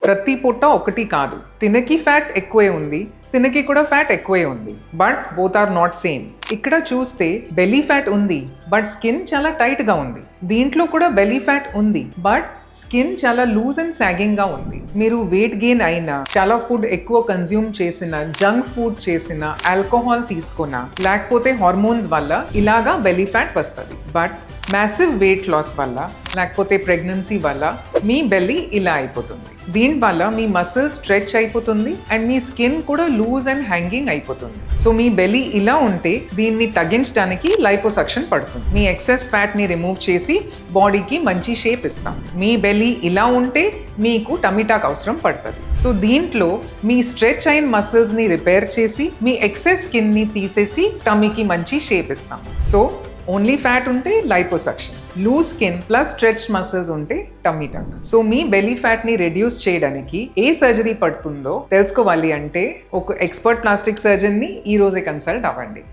ప్రతి పొట్ట ఒకటి కాదు. తినకి ఫ్యాట్ ఎక్కువే ఉంది, తినకి కూడా ఫ్యాట్ ఎక్కువే ఉంది. But both are not same. ఇక్కడ చూస్తే బెల్లీ ఫ్యాట్ ఉంది, బట్ స్కిన్ చాలా టైట్ గా ఉంది. దీంట్లో కూడా బెల్లీ ఫ్యాట్ ఉంది, బట్ స్కిన్ చాలా లూజ్ అండ్ సాగింగ్ గా ఉంది. మీరు వెయిట్ గెయిన్ అయినా, చాలా ఫుడ్ ఎక్కువ కన్జ్యూమ్ చేసిన, జంక్ ఫుడ్ చేసిన, ఆల్కహాల్ తీసుకున్నా, లేకపోతే హార్మోన్స్ వల్ల ఇలాగా బెల్లీ ఫ్యాట్ వస్తుంది. బట్ మ్యాసివ్ వెయిట్ లాస్ వల్ల, లేకపోతే ప్రెగ్నెన్సీ వల్ల మీ బెల్లీ ఇలా అయిపోతుంది. దీనివల్ల మీ మసిల్ స్ట్రెచ్ అయిపోతుంది అండ్ మీ స్కిన్ కూడా లూజ్ అండ్ హ్యాంగింగ్ అయిపోతుంది. సో మీ బెల్లీ ఇలా ఉంటే దీన్ని తగ్గించడానికి లైపోసక్షన్ పడుతుంది. మీ ఎక్సెస్ ఫ్యాట్ ని రిమూవ్ చేసి బాడీకి మంచి షేప్ ఇస్తాం. మీ బెల్లీ ఇలా ఉంటే మీకు టమిటాక్ అవసరం పడుతుంది. సో దీంట్లో మీ స్ట్రెచ్ అయిన మసిల్స్ ని రిపేర్ చేసి మీ ఎక్సెస్ స్కిన్ ని తీసేసి టమీకి మంచి షేప్ ఇస్తాం. సో ఓన్లీ ఫ్యాట్ ఉంటే liposuction, loose skin plus stretch muscles ఉంటే టమిటాక్. సో మీ బెల్లీ ఫ్యాట్ ని రెడ్యూస్ చేయడానికి ఏ సర్జరీ పడుతుందో తెలుసుకోవాలి అంటే ఒక ఎక్స్పర్ట్ ప్లాస్టిక్ సర్జన్ ని ఈ రోజే కన్సల్ట్ అవ్వండి.